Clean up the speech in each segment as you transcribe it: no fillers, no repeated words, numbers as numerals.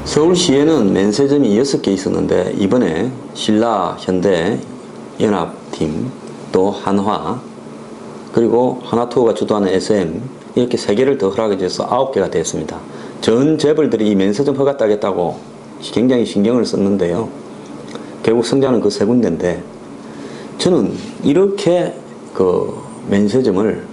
서울시에는 면세점이 6개 있었는데 이번에 신라, 현대, 연합팀, 또 한화, 그리고 하나투어가 주도하는 SM 이렇게 3개를 더 허락해 줘서 9개가 됐습니다. 전 재벌들이 이 면세점 허가 따겠다고 굉장히 신경을 썼는데요. 결국 성장은 그 3군데인데 저는 이렇게 그 면세점을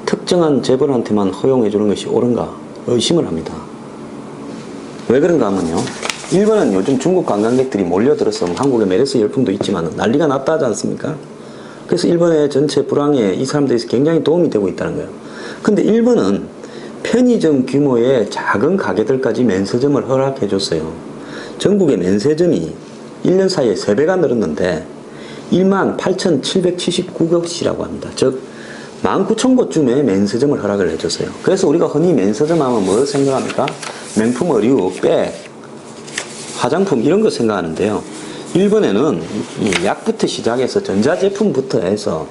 특정한 재벌한테만 허용해 주는 것이 옳은가 의심을 합니다. 왜 그런가 하면요. 일본은 요즘 중국 관광객들이 몰려들어서 한국에 메르스 열풍도 있지만 난리가 났다 하지 않습니까? 그래서 일본의 전체 불황에 이 사람들이 굉장히 도움이 되고 있다는 거예요. 근데 일본은 편의점 규모의 작은 가게들까지 면세점을 허락해 줬어요. 전국의 면세점이 1년 사이에 3배가 늘었는데 18,779곳이라고 합니다. 즉 19,000곳쯤에 면세점을 허락을 해줬어요. 그래서 우리가 흔히 면세점 하면 뭘 생각합니까? 명품 의류, 백, 화장품 이런 거 생각하는데요. 일본에는 이 약부터 시작해서 전자제품부터 해서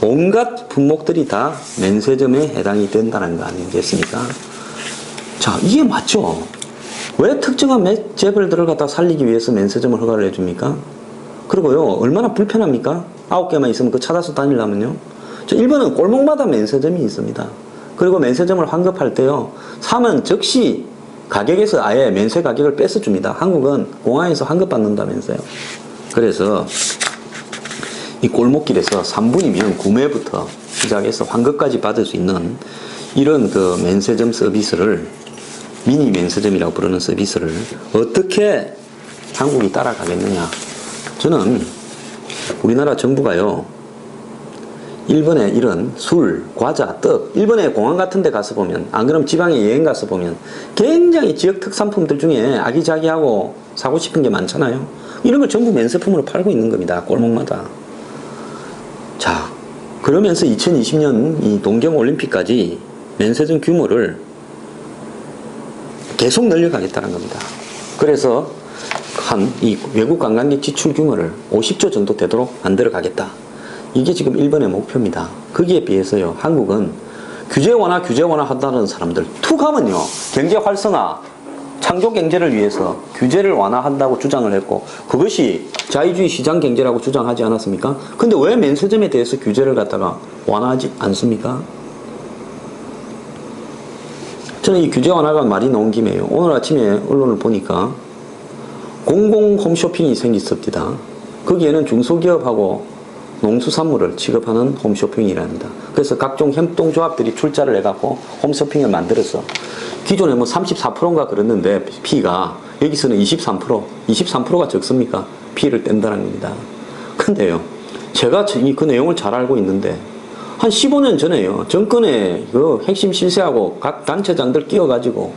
온갖 품목들이 다 면세점에 해당이 된다는 거 아니겠습니까? 자, 이게 맞죠? 왜 특정한 재벌들을 갖다 살리기 위해서 면세점을 허가를 해줍니까? 그리고요, 얼마나 불편합니까? 9개만 있으면 그 찾아서 다니려면요. 일본은 골목마다 면세점이 있습니다. 그리고 면세점을 환급할 때요, 사면 즉시 가격에서 아예 면세 가격을 뺏어줍니다. 한국은 공항에서 환급받는다면서요. 그래서 이 골목길에서 3분이면 구매부터 시작해서 환급까지 받을 수 있는 이런 그 면세점 서비스를 미니 면세점이라고 부르는 서비스를 어떻게 한국이 따라가겠느냐. 저는 우리나라 정부가요, 일본의 이런 술, 과자, 떡, 일본의 공항 같은 데 가서 보면, 안 그러면 지방에 여행 가서 보면 굉장히 지역 특산품들 중에 아기자기하고 사고 싶은 게 많잖아요. 이런 걸 전부 면세품으로 팔고 있는 겁니다. 골목마다. 자, 그러면서 2020년 이 동경올림픽까지 면세점 규모를 계속 늘려가겠다는 겁니다. 그래서 이 외국 관광객 지출 규모를 50조 정도 되도록 만들어 가겠다. 이게 지금 일본의 목표입니다. 거기에 비해서요, 한국은 규제 완화 한다는 사람들 툭 하면요, 경제 활성화, 창조 경제를 위해서 규제를 완화한다고 주장을 했고, 그것이 자유주의 시장 경제라고 주장하지 않았습니까? 근데 왜 면세점에 대해서 규제를 갖다가 완화하지 않습니까? 저는 이 규제 완화가 말이 나온 김에요, 오늘 아침에 언론을 보니까 공공 홈쇼핑이 생겼습니다. 거기에는 중소기업하고 농수산물을 취급하는 홈쇼핑이랍니다. 그래서 각종 협동조합들이 출자를 해갖고 홈쇼핑을 만들어서 기존에 뭐 34%인가 그랬는데 피가 여기서는 23%가 적습니까? 피를 뗀다는 겁니다. 근데요, 제가 그 내용을 잘 알고 있는데 한 15년 전에요, 정권의 그 핵심 실세하고 각 단체장들 끼워가지고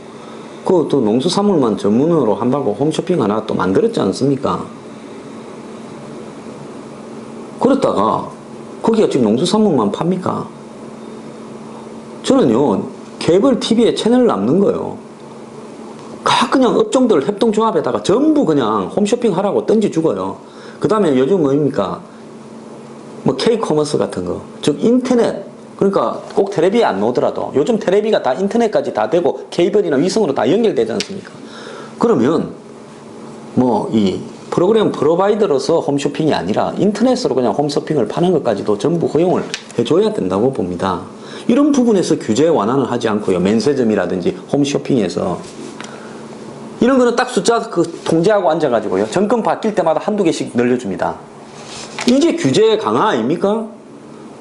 그 또 농수산물만 전문으로 한다고 홈쇼핑 하나 또 만들었지 않습니까? 그랬다가 거기가 지금 농수산물만 팝니까? 저는요, 케이블 TV에 채널을 남는 거예요. 각 그냥 업종들 협동조합에다가 전부 그냥 홈쇼핑 하라고 던지 죽어요. 그 다음에 요즘 뭐입니까? 뭐 K-커머스 같은 거, 즉 인터넷, 그러니까 꼭 텔레비에 안 나오더라도 요즘 텔레비가 다 인터넷까지 다 되고 케이블이나 위성으로 다 연결되지 않습니까? 그러면 뭐 이 프로그램 프로바이더로서 홈쇼핑이 아니라 인터넷으로 그냥 홈쇼핑을 파는 것까지도 전부 허용을 해줘야 된다고 봅니다. 이런 부분에서 규제 완화는 하지 않고요, 면세점이라든지 홈쇼핑에서 이런 거는 딱 숫자 통제하고 앉아가지고요, 정권 바뀔 때마다 한두 개씩 늘려줍니다. 이게 규제 강화 아닙니까?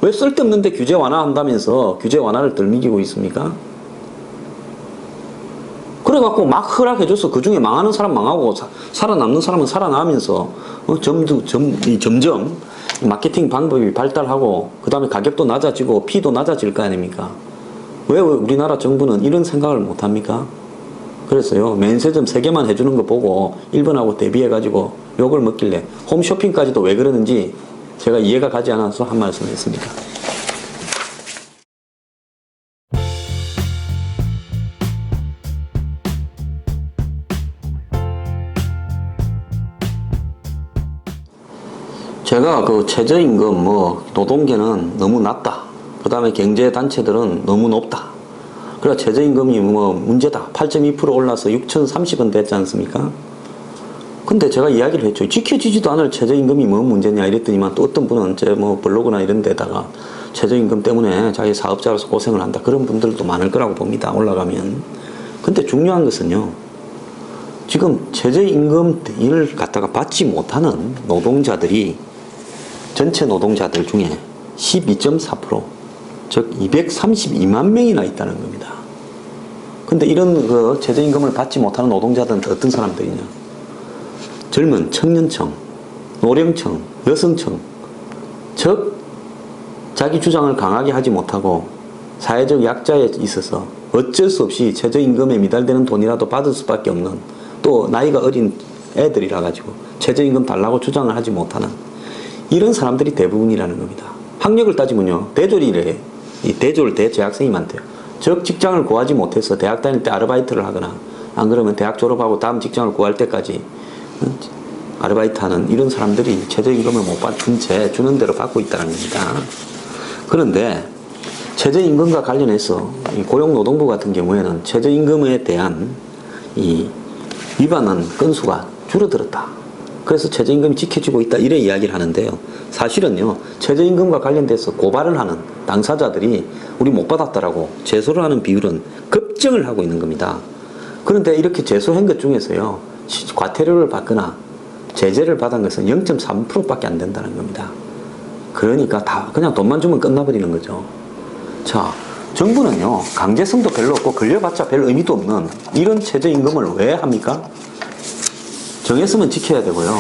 왜 쓸데없는데 규제 완화한다면서 규제 완화를 덜 미기고 있습니까? 그래갖고 막 허락해줘서 그 중에 망하는 사람 망하고 살아남는 사람은 살아나면서 점점 마케팅 방법이 발달하고 그 다음에 가격도 낮아지고 피도 낮아질 거 아닙니까? 왜 우리나라 정부는 이런 생각을 못합니까? 그래서요, 면세점 3개만 해주는 거 보고 일본하고 대비해가지고 욕을 먹길래 홈쇼핑까지도 왜 그러는지 제가 이해가 가지 않아서 한 말씀 했습니다. 제가 그 최저임금, 노동계는 너무 낮다. 그 다음에 경제단체들은 너무 높다. 그래 최저임금이 뭐 문제다. 8.2% 올라서 6,030원 됐지 않습니까? 근데 제가 이야기를 했죠. 지켜지지도 않을 최저임금이 뭐 문제냐 이랬더니만 또 어떤 분은 제 뭐 블로그나 이런 데다가 최저임금 때문에 자기 사업자로서 고생을 한다. 그런 분들도 많을 거라고 봅니다. 올라가면. 근데 중요한 것은요. 지금 최저임금 일을 갖다가 받지 못하는 노동자들이 전체 노동자들 중에 12.4%, 즉 232만 명이나 있다는 겁니다. 근데 이런 그 최저임금을 받지 못하는 노동자들은 어떤 사람들이냐? 젊은 청년층, 노령층, 여성층, 즉 자기 주장을 강하게 하지 못하고 사회적 약자에 있어서 어쩔 수 없이 최저임금에 미달되는 돈이라도 받을 수밖에 없는, 또 나이가 어린 애들이라 가지고 최저임금 달라고 주장을 하지 못하는 이런 사람들이 대부분이라는 겁니다. 학력을 따지면요, 대졸이래. 이 대졸 대재학생님한테요. 즉 직장을 구하지 못해서 대학 다닐 때 아르바이트를 하거나 안 그러면 대학 졸업하고 다음 직장을 구할 때까지 아르바이트하는 이런 사람들이 최저임금을 못 받은 채 주는 대로 받고 있다는 겁니다. 그런데 최저임금과 관련해서 고용노동부 같은 경우에는 최저임금에 대한 이 위반한 건수가 줄어들었다. 그래서 최저임금이 지켜지고 있다. 이래 이야기를 하는데요. 사실은요, 최저임금과 관련돼서 고발을 하는 당사자들이 우리 못 받았다라고 제소를 하는 비율은 급증을 하고 있는 겁니다. 그런데 이렇게 제소한 것 중에서요, 과태료를 받거나 제재를 받은 것은 0.3%밖에 안 된다는 겁니다. 그러니까 다 그냥 돈만 주면 끝나버리는 거죠. 자, 정부는요, 강제성도 별로 없고 걸려봤자 별 의미도 없는 이런 최저임금을 왜 합니까? 정했으면 지켜야 되고요.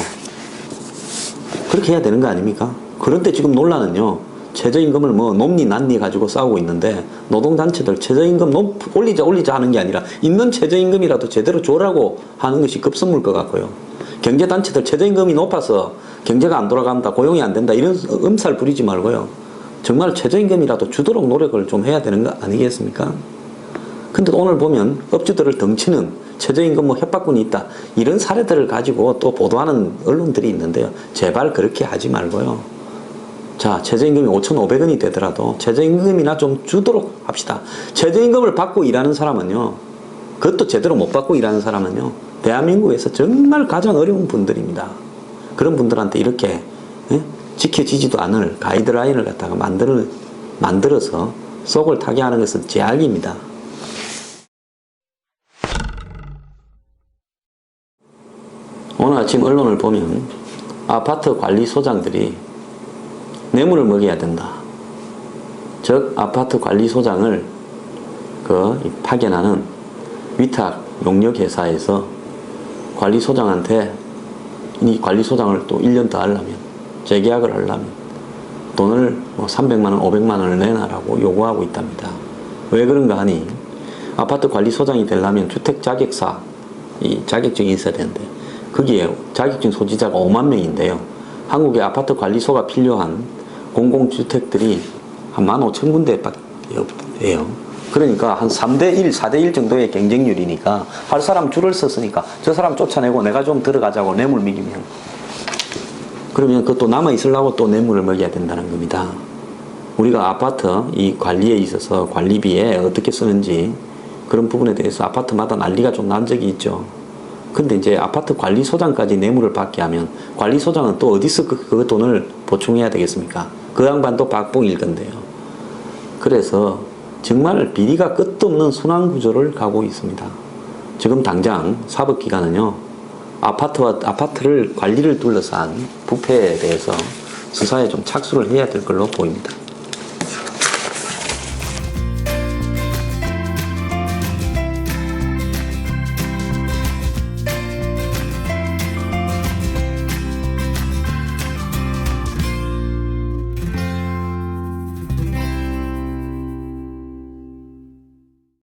그렇게 해야 되는 거 아닙니까? 그런데 지금 논란은요, 최저임금을 뭐 높니 낮니 가지고 싸우고 있는데, 노동단체들 최저임금 올리자 하는 게 아니라 있는 최저임금이라도 제대로 줘라고 하는 것이 급선무일 것 같고요. 경제단체들 최저임금이 높아서 경제가 안 돌아간다, 고용이 안 된다, 이런 음살 부리지 말고요. 정말 최저임금이라도 주도록 노력을 좀 해야 되는 거 아니겠습니까? 근데 오늘 보면 업주들을 덩치는 최저임금 뭐 협박군이 있다, 이런 사례들을 가지고 또 보도하는 언론들이 있는데요. 제발 그렇게 하지 말고요. 자, 최저임금이 5,500원이 되더라도 최저임금이나 좀 주도록 합시다. 최저임금을 받고 일하는 사람은요, 그것도 제대로 못 받고 일하는 사람은요, 대한민국에서 정말 가장 어려운 분들입니다. 그런 분들한테 이렇게 지켜지지도 않을 가이드라인을 갖다가 만들어서 속을 타게 하는 것은 제약입니다. 오늘 아침 언론을 보면 아파트 관리소장들이 뇌물을 먹여야 된다. 즉 아파트 관리소장을 파견하는 위탁 용역회사에서 관리소장한테 이 관리소장을 또 1년 더 하려면, 재계약을 하려면 돈을 뭐 300만원, 500만원을 내놔라고 요구하고 있답니다. 왜 그런가 하니, 아파트 관리소장이 되려면 주택자격사, 이 자격증이 있어야 되는데, 거기에 자격증 소지자가 5만 명인데요. 한국에 아파트 관리소가 필요한 공공주택들이 한 15,000군데밖에 없대요. 그러니까 한 3대1, 4대1 정도의 경쟁률이니까 할 사람 줄을 섰으니까 저 사람 쫓아내고 내가 좀 들어가자고 뇌물 먹이면, 그러면 그것도 남아있으려고 또 뇌물을 먹여야 된다는 겁니다. 우리가 아파트 이 관리에 있어서 관리비에 어떻게 쓰는지 그런 부분에 대해서 아파트마다 난리가 좀 난 적이 있죠. 근데 이제 아파트 관리소장까지 뇌물을 받게 하면 관리소장은 또 어디서 그 돈을 보충해야 되겠습니까? 그 양반도 박봉일 건데요. 그래서 정말 비리가 끝도 없는 순환구조를 가고 있습니다. 지금 당장 사법기관은요, 아파트를 관리를 둘러싼 부패에 대해서 수사에 좀 착수를 해야 될 걸로 보입니다.